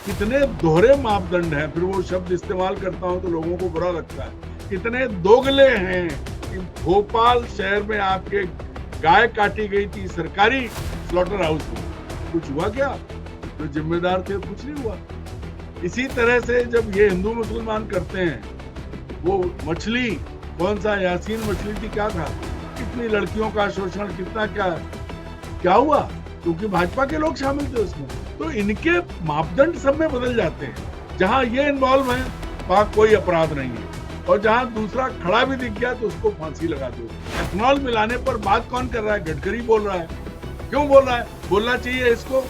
कितने दोहरे मापदंड हैं, फिर वो शब्द इस्तेमाल करता हूं तो लोगों को बुरा लगता है। कितने दोगले हैं कि भोपाल शहर में आपके गाय काटी गई थी सरकारी स्लॉटर हाउस में, कुछ हुआ क्या? जो जिम्मेदार थे कुछ नहीं हुआ। इसी तरह से जब ये हिंदू मुसलमान करते हैं, वो मछली कौन सा यासीन मछली थी, क्या था, कितनी लड़कियों का शोषण, कितना क्या हुआ, क्योंकि भाजपा के लोग शामिल थे उसमें। तो इनके मापदंड सब में बदल जाते हैं। जहां ये इन्वॉल्व है वहां कोई अपराध नहीं है, और जहां दूसरा खड़ा भी दिख गया तो उसको फांसी लगा दो। एथनॉल मिलाने पर बात कौन कर रहा है? गडकरी बोल रहा है। क्यों बोल रहा है? बोलना चाहिए इसको,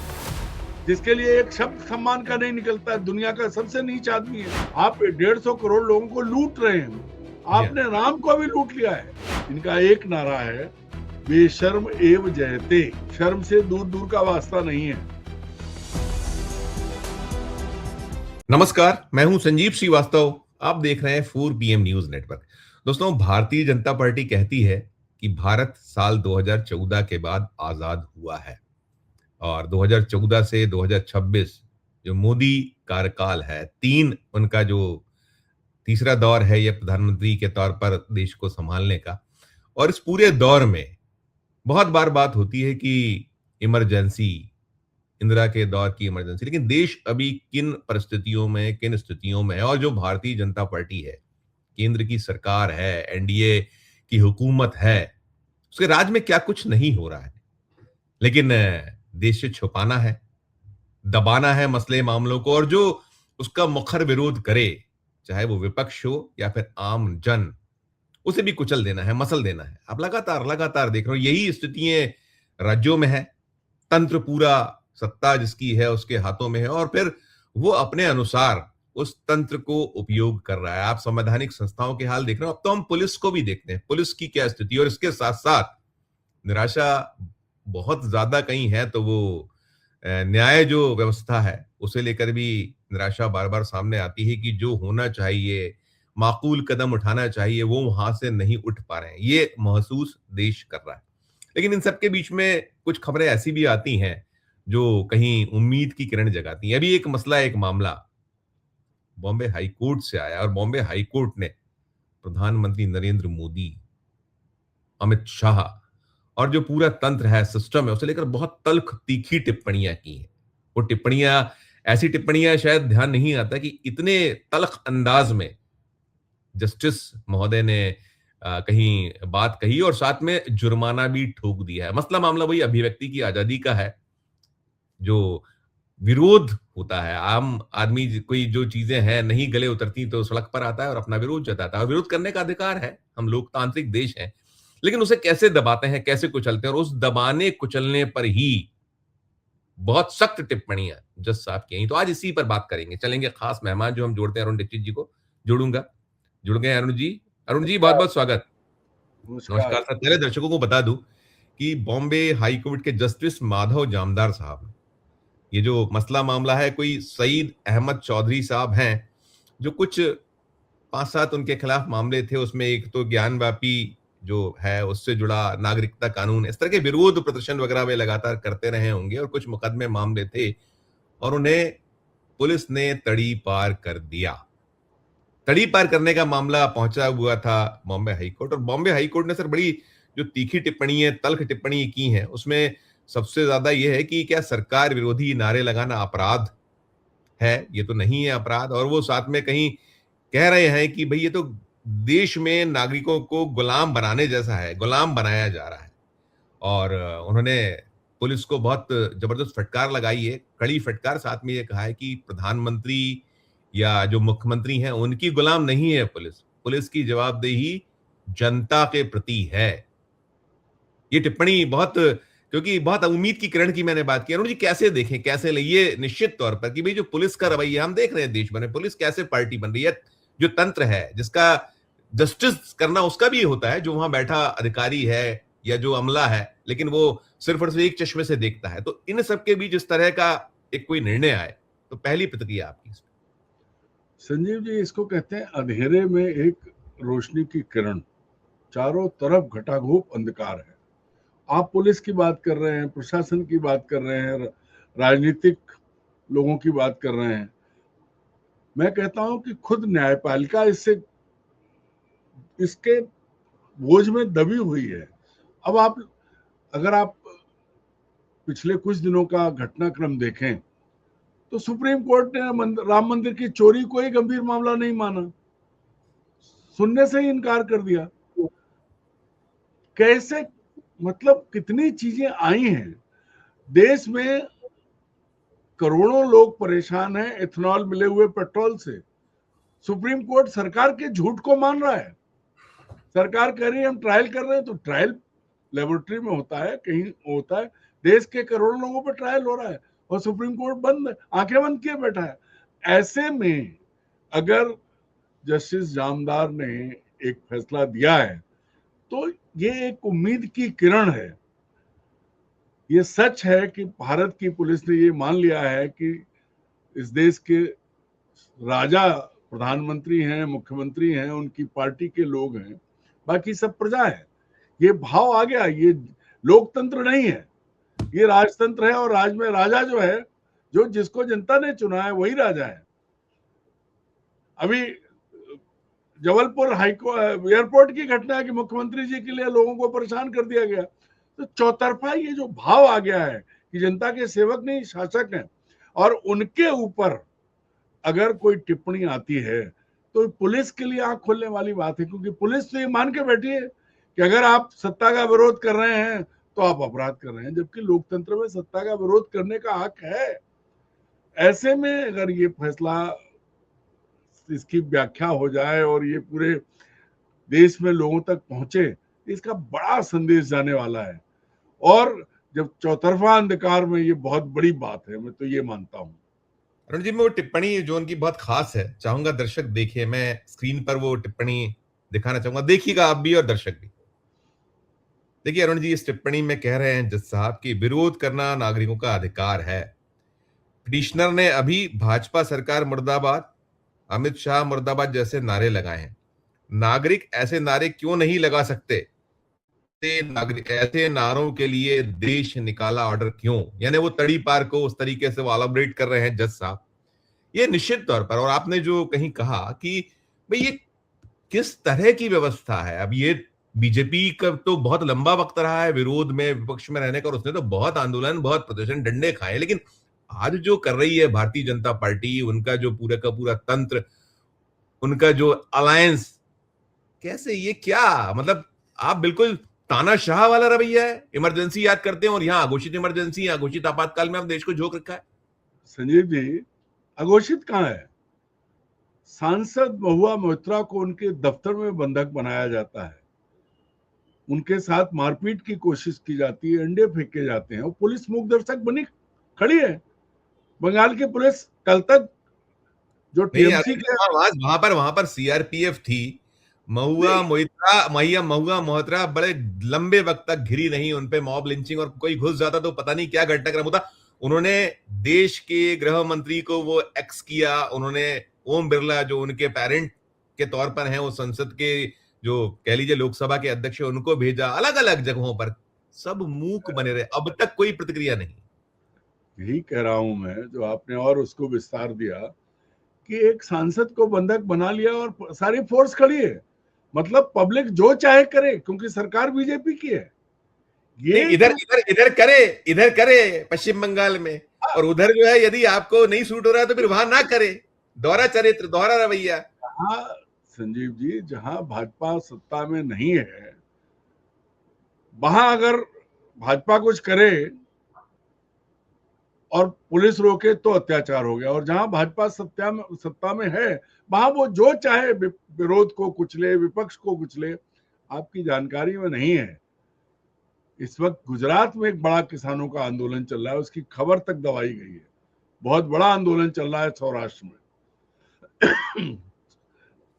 जिसके लिए एक शब्द सम्मान का नहीं निकलता है। दुनिया का सबसे नीच आदमी है। आप 150 करोड़ लोगों को लूट रहे हैं, आपने राम को भी लूट लिया है। इनका एक नारा है, बेशर्म एव जयते। शर्म से दूर दूर का वास्ता नहीं है। नमस्कार, मैं हूं संजीव श्रीवास्तव। आप देख रहे हैं 4 PM न्यूज नेटवर्क। दोस्तों, भारतीय जनता पार्टी कहती है कि भारत साल 2014 के बाद आजाद हुआ है और 2014 से 2026 जो मोदी कार्यकाल है, उनका जो तीसरा दौर है यह प्रधानमंत्री के तौर पर देश को संभालने का। और इस पूरे दौर में बहुत बार बात होती है कि इमरजेंसी, इंदिरा के दौर की इमरजेंसी, लेकिन देश अभी किन परिस्थितियों में, किन स्थितियों में है, और जो भारतीय जनता पार्टी है, केंद्र की सरकार है, एनडीए की हुकूमत है, उसके राज में क्या कुछ नहीं हो रहा है। लेकिन देश से छुपाना है, दबाना है मसले मामलों को, और जो उसका मुखर विरोध करे, चाहे वो विपक्ष हो या फिर आम जन, उसे भी कुचल देना है, मसल देना है। आप लगातार लगातार देख रहे हो यही स्थितियां राज्यों में है। तंत्र पूरा, सत्ता जिसकी है उसके हाथों में है, और फिर वो अपने अनुसार उस तंत्र को उपयोग कर रहा है। आप संवैधानिक संस्थाओं के हाल देख रहे हो, अब तो हम पुलिस को भी देखते हैं, पुलिस की क्या स्थिति। और इसके साथ साथ निराशा बहुत ज्यादा कहीं है तो वो न्याय जो व्यवस्था है उसे लेकर भी निराशा बार बार सामने आती है कि जो होना चाहिए, माकूल कदम उठाना चाहिए, वो वहां से नहीं उठ पा रहे हैं। ये महसूस देश कर रहा है। लेकिन इन सबके बीच में कुछ खबरें ऐसी भी आती हैं जो कहीं उम्मीद की किरण जगाती हैं। अभी एक मसला, एक मामला बॉम्बे हाई कोर्ट से आया, और बॉम्बे हाई कोर्ट ने प्रधानमंत्री नरेंद्र मोदी, अमित शाह और जो पूरा तंत्र है, सिस्टम है, उसे लेकर बहुत तल्ख तीखी टिप्पणियां की हैं। वो टिप्पणियां, ऐसी टिप्पणियां शायद ध्यान नहीं आता कि इतने तल्ख अंदाज में जस्टिस महोदय ने कहीं बात कही और साथ में जुर्माना भी ठोक दिया है। मसला मामला वही अभिव्यक्ति की आजादी का है। जो विरोध होता है, आम आदमी कोई जो चीजें हैं नहीं गले उतरती तो सड़क पर आता है और अपना विरोध जताता है, और विरोध करने का अधिकार है, हम लोकतांत्रिक देश हैं। लेकिन उसे कैसे दबाते हैं, कैसे कुचलते हैं, और उस दबाने कुचलने पर ही बहुत सख्त टिप्पणियां जज साहब की हैं। तो आज इसी पर बात करेंगे। चलेंगे खास मेहमान जो हम जोड़ते हैं, अरुण दीक्षित जी को जोड़ूंगा। जुड़ गए अरुण जी। अरुण जी, बहुत नमस्कार। बहुत स्वागत। नमस्कार। नमस्कार सर। पहले दर्शकों को बता दूं कि बॉम्बे हाई कोर्ट के जस्टिस माधव जामदार साहब, ये जो मसला मामला है, कोई सईद अहमद चौधरी साहब हैं जो कुछ 5-7 उनके खिलाफ मामले थे। उसमें एक तो ज्ञानवापी जो है उससे जुड़ा, नागरिकता कानून, इस तरह के विरोध प्रदर्शन वगैरह वे लगातार करते रहे होंगे, और कुछ मुकदमे मामले थे, और उन्हें पुलिस ने तड़ी पार कर दिया। तड़ी पार करने का मामला पहुंचा हुआ था बॉम्बे हाई कोर्ट, और बॉम्बे हाई कोर्ट ने सर बड़ी जो तीखी टिप्पणी है, तल्ख टिप्पणी की है, उसमें सबसे ज्यादा यह है कि क्या सरकार विरोधी नारे लगाना अपराध है? ये तो नहीं है अपराध। और वो साथ में कहीं कह रहे हैं कि भाई ये तो देश में नागरिकों को गुलाम बनाने जैसा है, गुलाम बनाया जा रहा है। और उन्होंने पुलिस को बहुत जबरदस्त फटकार लगाई है, कड़ी फटकार। साथ में ये कहा है कि प्रधानमंत्री या जो मुख्यमंत्री हैं उनकी गुलाम नहीं है पुलिस, पुलिस की जवाबदेही जनता के प्रति है। ये टिप्पणी बहुत, क्योंकि बहुत उम्मीद की किरण की मैंने बात की। अरुण जी, कैसे देखें, कैसे ले ये निश्चित तौर पर कि भाई जो पुलिस का रवैया हम देख रहे हैं देश भर में, पुलिस कैसे पार्टी बन रही है, जो तंत्र है जिसका जस्टिस करना उसका भी होता है, जो वहां बैठा अधिकारी है या जो अमला है, लेकिन वो सिर्फ और सिर्फ एक चश्मे से देखता है। तो इन सबके बीच इस तरह का एक कोई निर्णय आए, तो पहली प्रतिक्रिया आपकी इसमें? संजीव जी, इसको कहते हैं अंधेरे में एक रोशनी की किरण। चारों तरफ घटाघोप अंधकार है। आप पुलिस की बात कर रहे हैं, प्रशासन की बात कर रहे हैं, राजनीतिक लोगों की बात कर रहे हैं। मैं कहता हूं कि खुद न्यायपालिका इसके बोझ में दबी हुई है। अब अगर आप पिछले कुछ दिनों का घटनाक्रम देखें तो सुप्रीम कोर्ट ने राम मंदिर की चोरी को ही गंभीर मामला नहीं माना, सुनने से ही इनकार कर दिया। कैसे, मतलब कितनी चीजें आई हैं। देश में करोड़ों लोग परेशान हैं इथेनॉल मिले हुए पेट्रोल से। सुप्रीम कोर्ट सरकार के झूठ को मान रहा है। सरकार कह रही है हम ट्रायल कर रहे हैं, तो ट्रायल लेबोरेटरी में होता है, कहीं होता है। देश के करोड़ों लोगों पर ट्रायल हो रहा है और सुप्रीम कोर्ट बंद, आंखें बंद किए बैठा है। ऐसे में अगर जस्टिस जामदार ने एक फैसला दिया है तो ये एक उम्मीद की किरण है। ये सच है कि भारत की पुलिस ने ये मान लिया है कि इस देश के राजा प्रधानमंत्री हैं, मुख्यमंत्री हैं, उनकी पार्टी के लोग हैं, बाकी सब प्रजा है। ये भाव आ गया। ये लोकतंत्र नहीं है, ये राजतंत्र है। और राज में राजा जो है, जो जिसको जनता ने चुना है वही राजा है। अभी जबलपुर एयरपोर्ट की घटना है कि मुख्यमंत्री जी के लिए लोगों को परेशान कर दिया गया। तो चौतरफा ये जो भाव आ गया है कि जनता के सेवक नहीं शासक हैं, और उनके ऊपर अगर कोई टिप्पणी आती है तो पुलिस के लिए आंख खोलने वाली बात है। क्योंकि पुलिस तो ये मान के बैठी है कि अगर आप सत्ता का विरोध कर रहे हैं तो आप अपराध कर रहे हैं, जबकि लोकतंत्र में सत्ता का विरोध करने का हक है। ऐसे में अगर ये फैसला, इसकी व्याख्या हो जाए और ये पूरे देश में लोगों तक पहुंचे, इसका बड़ा संदेश जाने वाला है। और जब चौतरफा अंधकार में, ये बहुत बड़ी बात है, मैं तो ये मानता हूं। अरुण जी, मैं वो टिप्पणी जो उनकी बहुत खास है, चाहूंगा दर्शक देखिए। मैं स्क्रीन पर वो टिप्पणी दिखाना चाहूंगा, देखिएगा आप भी और दर्शक भी। देखिए अरुण जी, इस टिप्पणी में कह रहे हैं जज साहब कि विरोध करना नागरिकों का अधिकार है। पिटिशनर ने अभी भाजपा सरकार मुर्दाबाद, अमित शाह मुर्दाबाद जैसे नारे लगाए हैं। नागरिक ऐसे नारे क्यों नहीं लगा सकते? नागरिक ऐसे नारों के लिए देश निकाला ऑर्डर क्यों? यानी वो तड़ी पार को उस तरीके से वो एलाबोरेट कर रहे हैं जज साहब। ये निश्चित तौर पर, और आपने जो कहीं कहा कि भाई ये किस तरह की व्यवस्था है। अब ये बीजेपी का तो बहुत लंबा वक्त रहा है विरोध में, विपक्ष में रहने का, और उसने तो बहुत आंदोलन, बहुत प्रदर्शन, डंडे खाए। लेकिन आज जो कर रही है भारतीय जनता पार्टी, उनका जो पूरा का पूरा तंत्र, उनका जो अलायंस, कैसे ये क्या, मतलब आप बिल्कुल तानाशाह वाला रवैया है। इमरजेंसी याद करते हैं और यहाँ अघोषित इमरजेंसी, अघोषित आपातकाल में आप देश को झोंक रखा है। संजीव जी, अघोषित कहाँ है? सांसद महुआ मोइत्रा को उनके दफ्तर में बंधक बनाया जाता है, उनके साथ मारपीट की कोशिश की जाती है, अंडे फेंके जाते हैं, और पुलिस मूक दर्शक बनी खड़ी है। बंगाल की पुलिस कल तक जो टीएमसी के, वहां पर सीआरपीएफ थी। महुआ मोहत्रा बड़े लंबे वक्त तक घिरी नहीं, उनपे मॉब लिंचिंग, और कोई घुस जाता तो पता नहीं क्या घटनाक्रम होता। उन्होंने देश के गृह मंत्री को वो एक्स किया, उन्होंने ओम बिरला जो उनके पेरेंट के तौर पर हैं, वो संसद के जो कह लीजिए लोकसभा के अध्यक्ष, उनको भेजा अलग अलग जगहों पर। सब मूक बने रहे, अब तक कोई प्रतिक्रिया नहीं। यही कह रहा हूं मैं, जो आपने और उसको विस्तार दिया कि एक सांसद को बंधक बना लिया और सारी फोर्स खड़ी है। मतलब पब्लिक जो चाहे करे, क्योंकि सरकार बीजेपी की है। ये इधर इधर इधर करे पश्चिम बंगाल में, और उधर जो है यदि आपको नहीं सूट हो रहा है तो फिर वहां ना करे। दोहरा चरित्र, दोहरा रवैया। जहां, संजीव जी, जहां भाजपा सत्ता में नहीं है, वहां अगर भाजपा कुछ करे और पुलिस रोके तो अत्याचार हो गया, और जहां भाजपा सत्ता में है, वहां वो जो चाहे विरोध को कुचले, विपक्ष को कुचले। आपकी जानकारी में नहीं है, इस वक्त गुजरात में एक बड़ा किसानों का आंदोलन चल रहा है, उसकी खबर तक दबाई गई है। बहुत बड़ा आंदोलन चल रहा है सौराष्ट्र में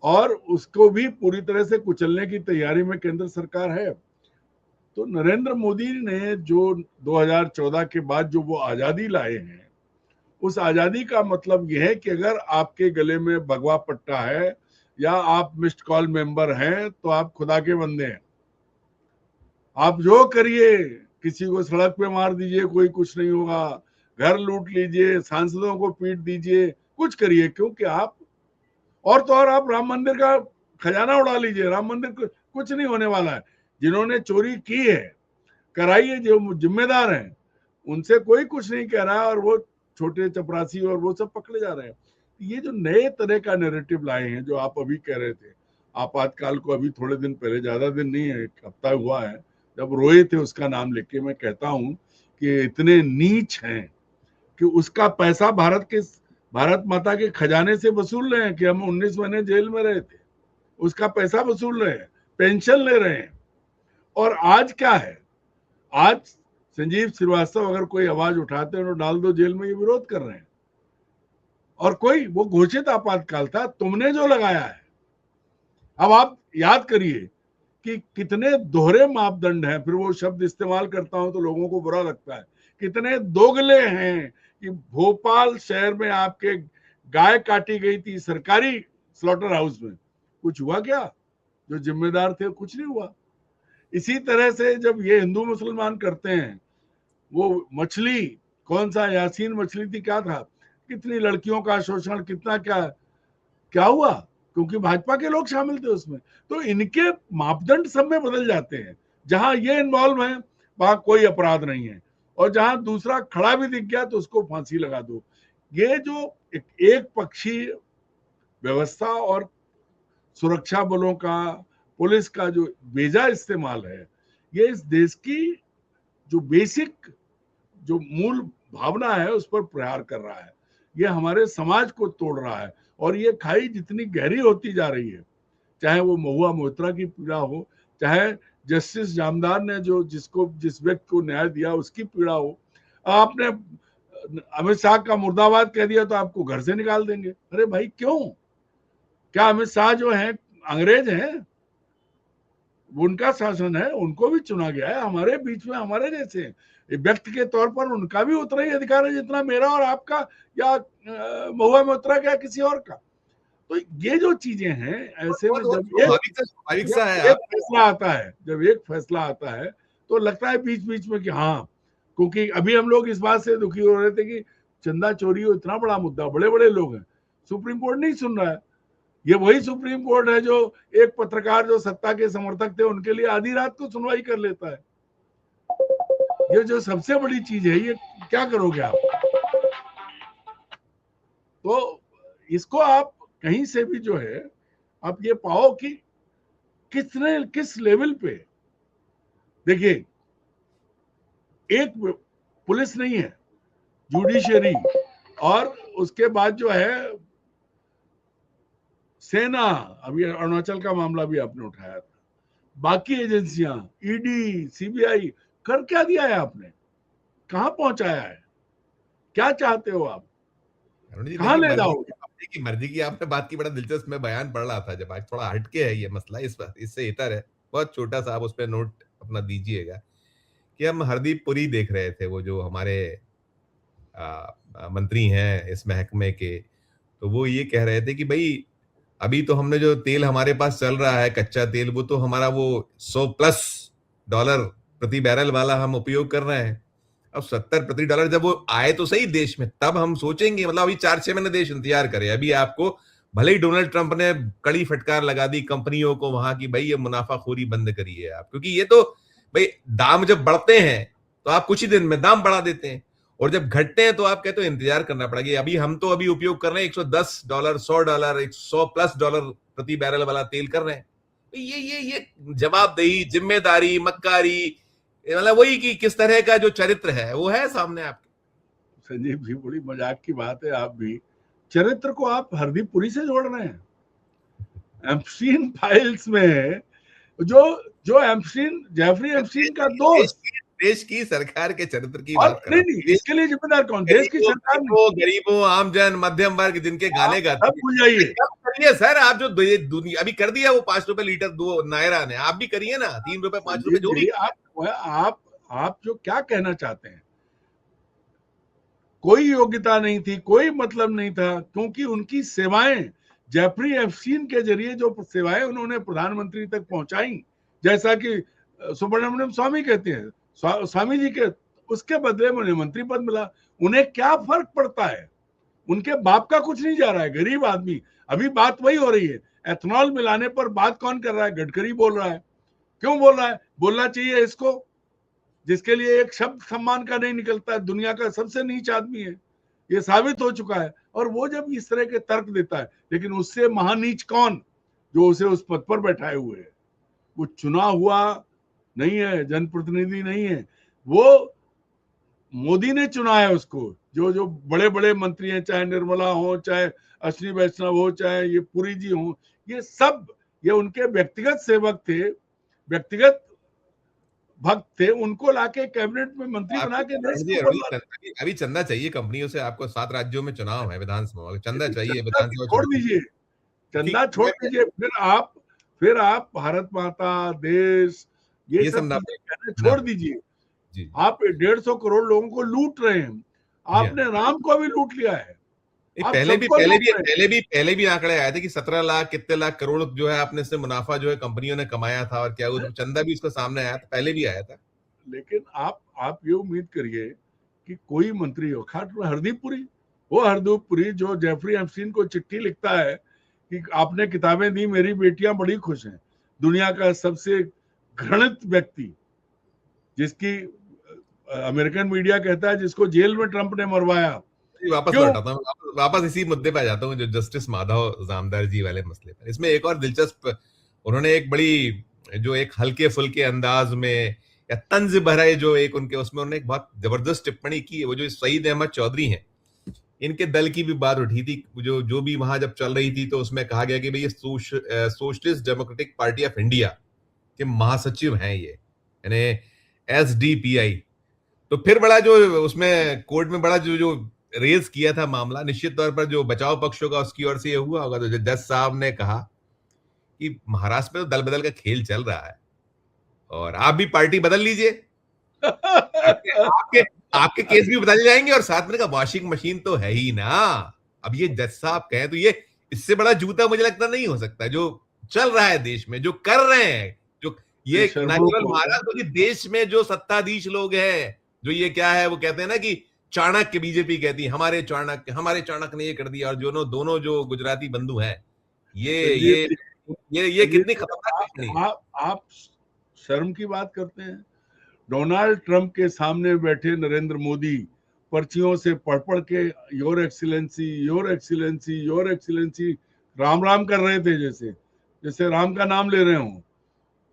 और उसको भी पूरी तरह से कुचलने की तैयारी में केंद्र सरकार है। तो नरेंद्र मोदी ने जो 2014 के बाद जो वो आजादी लाए हैं, उस आजादी का मतलब यह है कि अगर आपके गले में भगवा पट्टा है या आप मिस्ड कॉल मेंबर हैं तो आप खुदा के बंदे हैं। आप जो करिए, किसी को सड़क पे मार दीजिए, कोई कुछ नहीं होगा, घर लूट लीजिए, सांसदों को पीट दीजिए, कुछ करिए, क्योंकि आप और तो और आप राम मंदिर का खजाना उड़ा लीजिए, राम मंदिर कुछ नहीं होने वाला है। जिन्होंने चोरी की है, कराई है, जो जिम्मेदार हैं, उनसे कोई कुछ नहीं कह रहा है, और वो छोटे चपरासी और वो सब पकड़े जा रहे हैं। ये जो नए तरह का नैरेटिव लाए हैं, जो आप अभी कह रहे थे, आपातकाल को अभी थोड़े दिन पहले, ज्यादा दिन नहीं है, एक हफ्ता हुआ है, जब रोए थे उसका नाम लेके, मैं कहता हूं कि इतने नीच हैं कि उसका पैसा भारत माता के खजाने से वसूल रहे हैं कि हम 19 महीने जेल में रहे थे, उसका पैसा वसूल रहे हैं, पेंशन ले रहे हैं। और आज क्या है, आज संजीव श्रीवास्तव अगर कोई आवाज उठाते हैं तो डाल दो जेल में, ये विरोध कर रहे हैं। और कोई, वो घोषित आपातकाल था, तुमने जो लगाया है। अब आप याद करिए कि कितने दोहरे मापदंड हैं, फिर वो शब्द इस्तेमाल करता हूं तो लोगों को बुरा लगता है, कितने दोगले हैं कि भोपाल शहर में आपके गाय काटी गई थी सरकारी स्लॉटर हाउस में, कुछ हुआ क्या? जो जिम्मेदार थे कुछ नहीं हुआ। इसी तरह से जब ये हिंदू मुसलमान करते हैं, वो मछली, कौन सा यासीन मछली थी, क्या था, कितनी लड़कियों का शोषण, कितना क्या क्या हुआ, क्योंकि भाजपा के लोग शामिल थे उसमें। तो इनके मापदंड सब में बदल जाते हैं। जहां ये इन्वॉल्व है वहां कोई अपराध नहीं है, और जहां दूसरा खड़ा भी दिख गया तो उसको फांसी लगा दो। ये जो एक पक्षी व्यवस्था और सुरक्षा बलों का, पुलिस का जो बेजा इस्तेमाल है, ये इस देश की जो बेसिक, जो मूल भावना है उस पर प्रहार कर रहा है। ये हमारे समाज को तोड़ रहा है, और ये खाई जितनी गहरी होती जा रही है, चाहे वो महुआ मोहित्रा की पीड़ा हो, चाहे जस्टिस जामदार ने जो जिस व्यक्ति को न्याय दिया उसकी पीड़ा हो। आपने अमित शाह का मुर्दाबाद कह दिया तो आपको घर से निकाल देंगे। अरे भाई क्यों? क्या अमित शाह जो है अंग्रेज हैं? उनका शासन है, उनको भी चुना गया है, हमारे बीच में हमारे जैसे व्यक्ति के तौर पर उनका भी उतना ही अधिकार है जितना मेरा और आपका, या महुआ मोहित्रा का, या किसी और का। तो ये जो चीजें हैं, ऐसे में जब एक फैसला आता है, जब एक फैसला आता है तो लगता है बीच बीच में कि हाँ, क्योंकि अभी हम लोग इस बात से दुखी हो रहे थे कि चंदा चोरी हो, इतना बड़ा मुद्दा, बड़े बड़े लोग हैं, सुप्रीम कोर्ट नहीं सुन रहा है। ये वही सुप्रीम कोर्ट है जो एक पत्रकार जो सत्ता के समर्थक थे उनके लिए आधी रात को सुनवाई कर लेता है। ये जो सबसे बड़ी चीज है, ये क्या करोगे आप? तो इसको आप कहीं से भी जो है, आप ये पाओ कि किस लेवल पे, देखिए, एक पुलिस नहीं है, जुडिशरी, और उसके बाद जो है सेना, अभी अरुणाचल का मामला भी आपने उठाया था, बाकी एजेंसियां, ईडी, सीबीआई, कर क्या दिया है आपने? कहां पहुंचाया है? क्या चाहते हो आप? कहां ले जाओगे? की मर्जी की आपने बात की, बड़ा दिलचस्प मैं बयान पढ़ रहा था जब, आज थोड़ा हटके है ये मसला, इससे इतर है, बहुत छोटा सा, आप उस पर नोट अपना दीजिएगा कि हम हरदीप पुरी देख रहे थे, वो जो हमारे मंत्री हैं इस महकमे के, तो वो ये कह रहे थे कि भाई अभी तो हमने जो तेल हमारे पास चल रहा है कच्चा तेल, वो तो हमारा वो $100+ प्रति बैरल वाला हम उपयोग कर रहे हैं। अब $70 जब वो आए तो सही देश में, तब हम सोचेंगे, मतलब अभी 4-6 महीने देश इंतजार करे। अभी आपको भले ही डोनाल्ड ट्रंप ने कड़ी फटकार लगा दी कंपनियों को वहां की, भाई ये मुनाफाखोरी बंद करिए आप, क्योंकि ये तो भाई दाम जब बढ़ते हैं तो आप कुछ ही दिन में दाम बढ़ा देते हैं, और जब घटते हैं तो आप कहते हो इंतजार करना पड़ेगा। अभी हम तो अभी उपयोग कर रहे हैं $110, $100, $100+ प्रति बैरल वाला तेल कर रहे हैं। तो ये जवाबदेही, जिम्मेदारी, मक्कारी, मतलब वही कि किस तरह का जो चरित्र है वो है सामने आपके। संजीव जी, बड़ी मजाक की बात है, आप भी चरित्र को आप हरदीप पुरी से जोड़ रहे हैं। एप्स्टीन फाइल्स में जो एप्स्टीन, जेफरी एप्स्टीन का दोस्त, देश की सरकार के चरित्र की और बात कर रहा हूं। नहीं, इसके लिए जिम्मेदार कौन? देश की सरकार नहीं, गरीबों, आमजन, मध्यम वर्ग जिनके गाने गाते हैं, भूल जाइए। करिए सर, आप जो दुनिया अभी कर दिया वो ₹5 लीटर दो नायरा ने, आप भी करिए ना, ₹3 ₹5 जो भी। आप जो क्या कहना चाहते हैं, कोई योग्यता नहीं थी, कोई मतलब नहीं था, क्योंकि उनकी सेवाएं, जेफरी एप्स्टीन के जरिए जो सेवाएं उन्होंने प्रधानमंत्री तक पहुंचाई, जैसा कि सुब्रमण्यम स्वामी कहते हैं, स्वामी जी के, उसके बदले में उन्हें मंत्री पद मिला। उन्हें क्या फर्क पड़ता है? उनके बाप का कुछ नहीं जा रहा है, गरीब आदमी। अभी बात वही हो रही है, एथनॉल मिलाने पर बात कौन कर रहा है? गडकरी बोल रहा है। क्यों बोल रहा है? बोलना चाहिए इसको, जिसके लिए एक शब्द सम्मान का नहीं निकलता है, दुनिया का सबसे नीच आदमी है, ये साबित हो चुका है। और वो जब इस तरह के तर्क देता है, लेकिन उससे महानीच कौन? जो उसे उस पद पर बैठाए हुए है। वो चुना हुआ नहीं है, जनप्रतिनिधि नहीं है, वो मोदी ने चुना है उसको। जो जो बड़े बड़े मंत्री हैं, चाहे निर्मला हो, चाहे अश्विनी वैष्णव हो, चाहे ये पुरी जी हो, ये सब ये उनके व्यक्तिगत सेवक थे, व्यक्तिगत भक्त थे। उनको लाके कैबिनेट में मंत्री बना के देश को ऊपर ला। अभी चंदा चाहिए कंपनियों से, आपको 7 राज्यों में चुनाव है विधानसभा, चंदा चाहिए चंदा विधानसभा छोड़ चुनाव। दीजिए, चंदा ठीक, छोड़ दीजिए, फिर आप भारत माता, देश, ये ये सब सब ना चीजें कहना ना छोड़ दीजिए। जी आप 150 करोड़ लोगों को लूट रहे हैं। जी हाँ। आपने राम को भी लूट लिया है, आप पहले भी सबको पहले लूट भी रहे हैं। पहले भी आंकड़े आए थे कि 17 लाख कितने लाख करोड़ जो है आपने से मुनाफा जो है कंपनियों ने कमाया था, और क्या वो चंदा भी उसका सामने आया था, पहले भी आया था। लेकिन आप ये उम्मीद करिए कि कोई मंत्री हो, खास हरदीप पुरी, वो हरदीप पुरी जो जेफरी एप्स्टीन को चिट्ठी लिखता है कि आपने किताबें दी, मेरी बेटियां बड़ी खुश हैं, दुनिया का सबसे घृणित व्यक्ति, जिसकी अमेरिकन मीडिया कहता है जिसको जेल में ट्रंप ने मरवाया। वापस क्यों? लौटाता हूँ, वापस इसी मुद्दे पे आ जाता हूँ, जो जस्टिस माधव जामदार जी वाले मसले पर। इसमें एक और दिलचस्प, उन्होंने एक बड़ी जो एक हल्के फुल्के अंदाज में या तंज भरे जो एक उनके उसमें उन्होंने एक बहुत जबरदस्त टिप्पणी की। वो जो सईद अहमद चौधरी हैं, इनके दल की भी बात उठी थी, जो जो भी वहां जब चल रही थी, तो उसमें कहा गया कि भाई ये socialist democratic party of India के महासचिव हैं ये, यानी एसडीपीआई। तो फिर बड़ा जो उसमें कोर्ट में बड़ा जो जो रेज किया था मामला, निश्चित तौर पर जो बचाव पक्ष होगा उसकी ओर से ये हुआ होगा। तो जज साहब ने कहा कि महाराष्ट्र में तो दल बदल का खेल चल रहा है, और आप भी पार्टी बदल लीजिए, आपके आपके आपके केस भी बदल जाएंगे, और साथ में का वॉशिंग मशीन तो है ही ना। अब ये जज साहब कहें तो ये इससे बड़ा जूता मुझे लगता नहीं हो सकता, जो चल रहा है देश में, जो कर रहे हैं, जो ये न केवल महाराष्ट्र बल्कि देश में जो सत्ताधीश लोग हैं, जो ये क्या है वो कहते हैं ना कि चाणक्य, बीजेपी कहती है हमारे चाणक्य ने ये कर दिया, और दोनों जो गुजराती बंधु हैं, ये कितनी खतरनाक टिप्पणी है। आप शर्म की बात करते हैं। डोनाल्ड ट्रंप के सामने बैठे नरेंद्र मोदी पर्चियों से पढ़ पढ़ के your excellency, your excellency, your excellency Ram Ram कर रहे थे, जैसे जैसे राम का नाम ले रहे हो।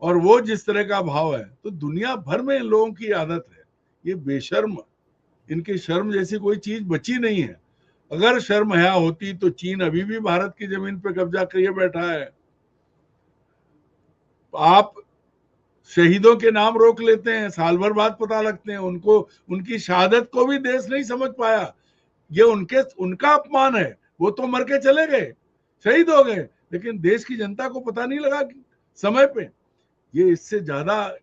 और वो जिस तरह का भाव है, तो दुनिया भर में इन लोगों की आदत है, ये बेशर्म, इनकी शर्म जैसी कोई चीज बची नहीं है। अगर शर्म हया होती तो चीन अभी भी भारत की जमीन पर कब्जा किए बैठा है। आप शहीदों के नाम रोक लेते हैं, साल भर बाद पता लगते हैं उनको, उनकी शहादत को भी देश नहीं समझ पाया। ये उनका अपमान है। वो तो मर के चले गए, शहीद हो गए, लेकिन देश की जनता को पता नहीं लगा कि समय पे। ये इससे ज्यादा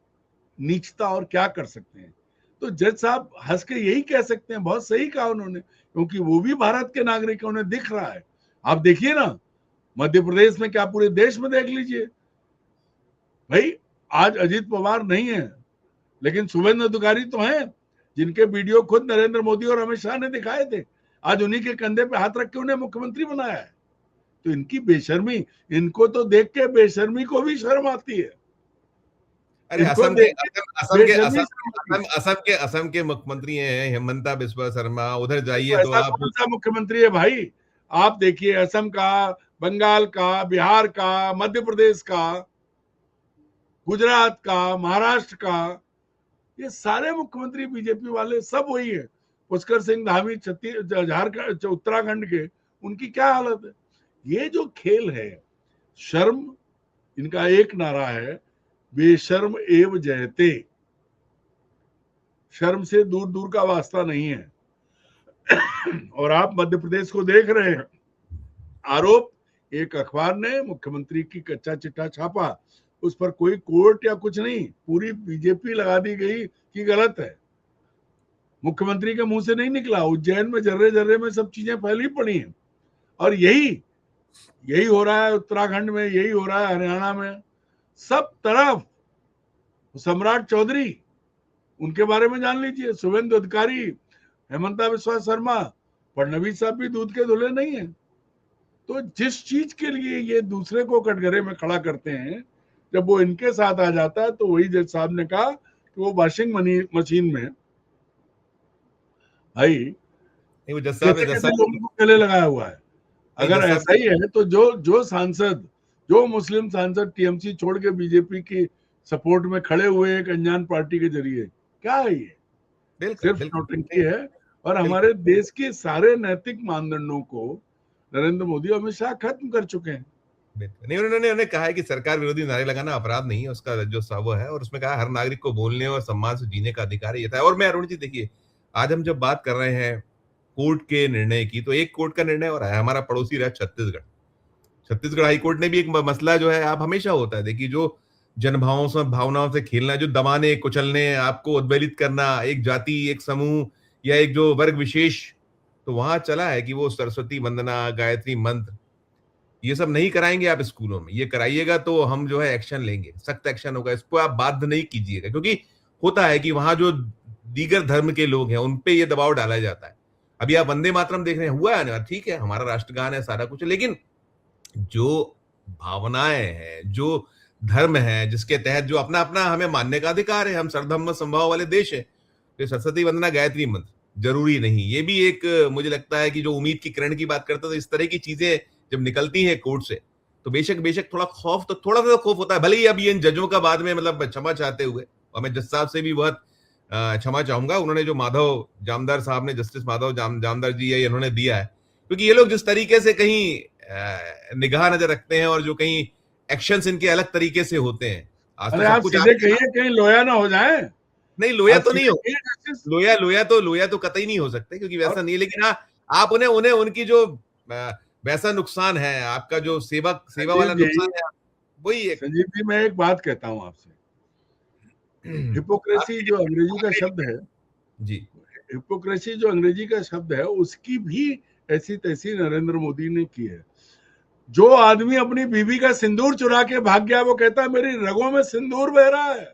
नीचता और क्या कर सकते हैं? तो जज साहब हंस के यही कह सकते हैं, बहुत सही कहा उन्होंने, क्योंकि वो भी भारत के नागरिक हैं, उन्हें दिख रहा है। आप देखिए ना, मध्य प्रदेश में क्या, पूरे देश में देख लीजिए भाई। आज अजीत पवार नहीं है, लेकिन शुभेंदु अधिकारी तो हैं, जिनके वीडियो खुद नरेंद्र मोदी और अमित शाह ने दिखाए थे। आज उन्हीं के कंधे पे हाथ रख के उन्हें मुख्यमंत्री बनाया है। तो इनकी बेशर्मी, इनको तो देख के बेशर्मी को भी शर्म आती है। अरे इनको असम के देख के असम के बेशर्मी असम शर्म आती है। असम के मुख्यमंत्री हैं हेमंता बिस्वा शर्मा, उधर जाइए तो ऐसा आप। कौन सा मुख्यमंत्री है भाई? आप देखिए, असम का, बंगाल का, बिहार का, मध्य प्रदेश का, गुजरात का, महाराष्ट्र का, ये सारे मुख्यमंत्री बीजेपी वाले सब वही है। पुष्कर सिंह धामी झारखंड, उत्तराखंड के, उनकी क्या हालत है? ये जो खेल है, शर्म, इनका एक नारा है, बेशर्म एव जयते। शर्म से दूर दूर का वास्ता नहीं है। और आप मध्य प्रदेश को देख रहे हैं, आरोप, एक अखबार ने मुख्यमंत्री की कच्चा चिट्ठा छापा, उस पर कोई कोर्ट या कुछ नहीं, पूरी बीजेपी लगा दी गई कि गलत है। मुख्यमंत्री के मुंह से नहीं निकला, उज्जैन में जर्रे जर्रे में सब चीजें फैली पड़ी हैं। और यही हो रहा है उत्तराखंड में, यही हो रहा है हरियाणा में, सब तरफ। सम्राट चौधरी, उनके बारे में जान लीजिए, शुभेंदु अधिकारी, हेमंता बिस्वा शर्मा, फडणवीस साहब भी दूध के धुले नहीं है। तो जिस चीज के लिए ये दूसरे को कटघरे में खड़ा करते हैं, जब वो इनके साथ आ जाता है तो वही जज साहब ने कहा कि वो वॉशिंग मशीन में भाई नहीं, वो जज साहब कैसे कैसे लोगों को गले लगाया हुआ है। अगर जज साहब ऐसा ही है तो जो सांसद, जो मुस्लिम सांसद टीएमसी छोड़ के बीजेपी की सपोर्ट में खड़े हुए एक अनजान पार्टी के जरिए, क्या है ये? बिल्कुल सिर्फ बिल्कुल नौटंकी है। और बिल्कुल हमारे देश के सारे नैतिक मानदंडों को नरेंद्र मोदी अमित शाह खत्म कर चुके हैं। बिल्कुल नहीं, उन्होंने कहा है कि सरकार विरोधी नारे लगाना अपराध नहीं है, उसका जो वो है, और उसमें कहा हर नागरिक को बोलने और सम्मान से जीने का अधिकार है, ये था। और मैं अरुण जी देखिए, आज हम जब बात कर रहे हैं कोर्ट के निर्णय की, तो एक कोर्ट का निर्णय और है हमारा पड़ोसी राज्य छत्तीसगढ़। छत्तीसगढ़ हाई कोर्ट ने भी एक मसला जो है, आप हमेशा होता है देखिए, जो भावनाओं से खेलना, जो दबाने कुचलने, आपको उद्वेलित करना, एक जाति, एक समूह या एक जो वर्ग विशेष, तो वहां चला है कि वो सरस्वती वंदना, गायत्री मंत्र, ये सब नहीं कराएंगे आप स्कूलों में, ये कराइएगा तो हम जो है एक्शन लेंगे, सख्त एक्शन होगा, इसको आप बाध्य नहीं कीजिएगा। क्योंकि होता है कि वहां जो दीगर धर्म के लोग हैं उन पे ये दबाव डाला जाता है। अभी आप वंदे मातरम देख रहे हैं, हुआ है ना, ठीक है, हमारा राष्ट्रगान है, सारा कुछ, लेकिन जो भावनाएं हैं, जो धर्म है, जिसके तहत जो अपना अपना हमें मानने का अधिकार है, हम सर्वधर्म समभाव वाले देश है, तो सरस्वती वंदना, गायत्री मंत्र जरूरी नहीं। ये भी एक, मुझे लगता है कि जो उम्मीद की किरण की बात करते हैं, तो इस तरह की चीजें जब निकलती है कोर्ट से, तो बेशक बेशक थोड़ा खौफ, तो थोड़ा सा खौफ होता है। भले ही अब ये इन जजों का बाद में मतलब क्षमा चाहते हुए, और मैं जज साहब से भी बहुत क्षमा चाहूंगा, उन्होंने जो माधव जामदार साहब ने, जस्टिस माधव जामदार जी है, इन्होंने दिया है, क्योंकि ये लोग जिस तरीके से कहीं निगाह नजर रखते हैं और जो कहीं एक्शंस इनके अलग तरीके से होते हैं, आज तो अरे सब आप कुछ सीधे कहिए कहीं लोया ना हो जाए। नहीं, लोया आप तो नहीं सीधे हो, कहिए जस्टिस। लोया तो कतई नहीं हो सकते, क्योंकि वैसा और नहीं, लेकिन हाँ, आप उन्हें उन्हें उनकी जो वैसा नुकसान है, आपका जो सेवा संजीव वाला जी, नुकसान है, वही एक संजीव जी, मैं एक बात कहता हूं आपसे। हिपोक्रेसी जो अंग्रेजी का शब्द है, जी हिपोक्रेसी जो अंग्रेजी का शब्द है, उसकी भी ऐसी तैसी नरेंद्र मोदी ने की है। जो आदमी अपनी बीवी का सिंदूर चुरा के भाग गया, वो कहता है मेरी रगों में सिंदूर बह रहा है,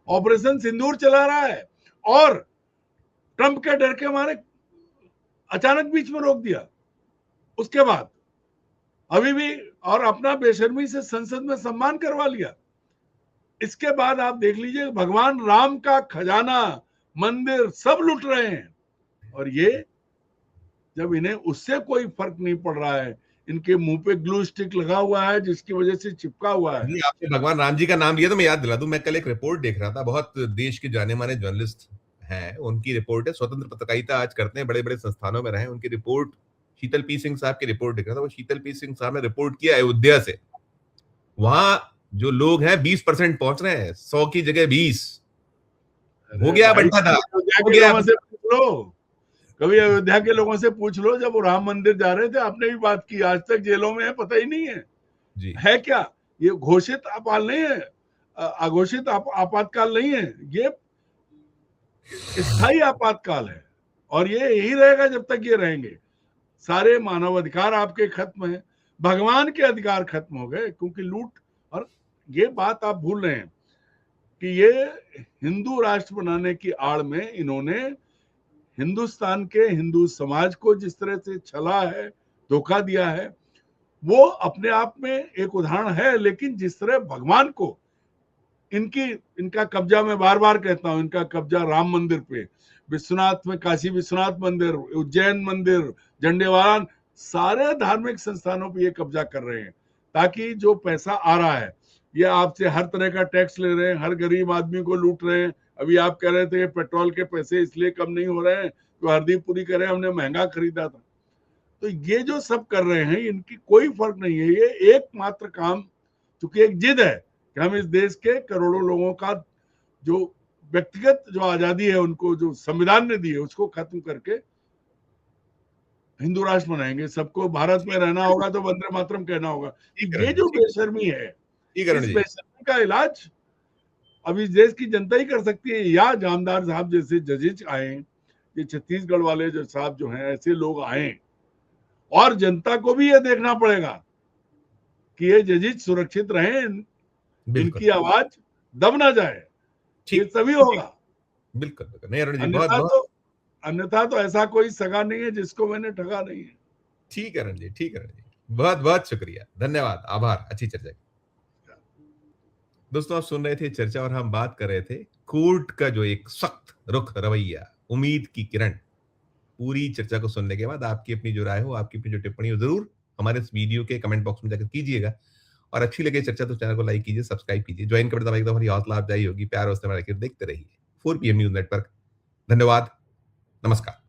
ऑपरेशन सिंदूर चला रहा है, और ट्रंप के डर के मारे अचानक बीच में रोक दिया। उसके बाद अभी भी, और अपना बेशर्मी से संसद में सम्मान करवा लिया। इसके बाद आप देख लीजिए, भगवान राम का खजाना, मंदिर सब लूट रहे हैं, और ये जब इन्हें उससे कोई फर्क नहीं पड़ रहा है, इनके मुंह पे ग्लू स्टिक लगा हुआ है जिसकी वजह से चिपका हुआ है। जी, आपने भगवान राम जी का नाम लिया तो मैं याद दिला दूं, मैं कल एक रिपोर्ट देख रहा था, बहुत देश के जाने माने जर्नलिस्ट हैं, उनकी रिपोर्ट है, स्वतंत्र पत्रकारिता आज करते हैं, बड़े बड़े संस्थानों में रहे, उनकी रिपोर्ट, शीतल पी सिंह साहब की रिपोर्ट देख रहा था। वो शीतल पी सिंह साहब ने रिपोर्ट किया अयोध्या से, वहां जो लोग हैं 20% पहुंच रहे हैं, 100 की जगह 20, हो अरे गया भाई, बंटा था, अयोध्या हो के गया। लोगों से पूछ लो, कभी अयोध्या के लोगों से पूछ लो, जब वो राम मंदिर जा रहे थे आपने भी बात की, आज तक जेलों में है, पता ही नहीं है। जी है क्या ये घोषित आपाल नहीं है, अघोषित आपातकाल नहीं है, ये स्थायी आपातकाल है, और ये यही रहेगा जब तक ये रहेंगे। सारे मानव अधिकार आपके खत्म है, भगवान के अधिकार खत्म हो गए, क्योंकि लूट। और ये बात आप भूल रहे हैं कि ये हिंदू राष्ट्र बनाने की आड़ में इन्होंने हिंदुस्तान के हिंदू समाज को जिस तरह से छला है, धोखा दिया है, वो अपने आप में एक उदाहरण है। लेकिन जिस तरह भगवान को इनका कब्जा, मैं बार बार कहता हूं, इनका कब्जा राम मंदिर पे, विश्वनाथ में काशी विश्वनाथ मंदिर, उज्जैन मंदिर, झंडेवालान, सारे धार्मिक संस्थानों पे ये कब्जा कर रहे हैं, ताकि जो पैसा आ रहा है, ये आपसे हर तरह का टैक्स ले रहे हैं, हर गरीब आदमी को लूट रहे हैं। अभी आप कह रहे थे पेट्रोल के पैसे इसलिए कम नहीं हो रहे हैं तो हरदीप पुरी कह रहे हैं हमने महंगा खरीदा था। तो ये जो सब कर रहे हैं, इनकी कोई फर्क नहीं है। ये एकमात्र काम, चूंकि एक जिद है कि हम इस देश के करोड़ों लोगों का जो व्यक्तिगत जो आजादी है, उनको जो संविधान ने दी है, उसको खत्म करके हिंदू राष्ट्र बनाएंगे। सबको भारत में रहना होगा तो वंदे मातरम कहना होगा। ठीक ये है, जो बेशर्मी है, ठीक है इस जी, बेशर्मी का इलाज अब इस देश की जनता ही कर सकती है, या जामदार साहब जैसे जजेज आए, ये छत्तीसगढ़ वाले जो साहब जो हैं, ऐसे लोग आए, और जनता को भी ये देखना पड़ेगा कि ये जजेज सुरक्षित रहें, बिल्कुल इनकी आवाज दब ना जाए। ये ठीक, तभी होगा, बिल्कुल बिल्कुल नहीं, अरुण जी बहुत अन्यथा बहुत तो अन्यथा तो ऐसा कोई सगा नहीं है जिसको मैंने ठगा नहीं है। ठीक है रणजीत, ठीक है रणजीत, बहुत बहुत शुक्रिया, धन्यवाद, आभार, अच्छी चर्चा की। दोस्तों आप सुन रहे थे चर्चा और हम बात कर रहे थे कोर्ट का जो एक सख्त रुख रवैया, उम्मीद की किरण। पूरी चर्चा को सुनने के बाद आपकी अपनी जो राय हो, आपकी अपनी जो टिप्पणी हो, जरूर हमारे इस वीडियो के कमेंट बॉक्स में जाकर कीजिएगा। और अच्छी लगे चर्चा तो चैनल को लाइक कीजिए, सब्सक्राइब कीजिए, ज्वाइन कर दबाइए, हमारी हौसला अफजाई होगी। प्यार और देखते रहिए 4 PM न्यूज नेटवर्क। धन्यवाद, नमस्कार।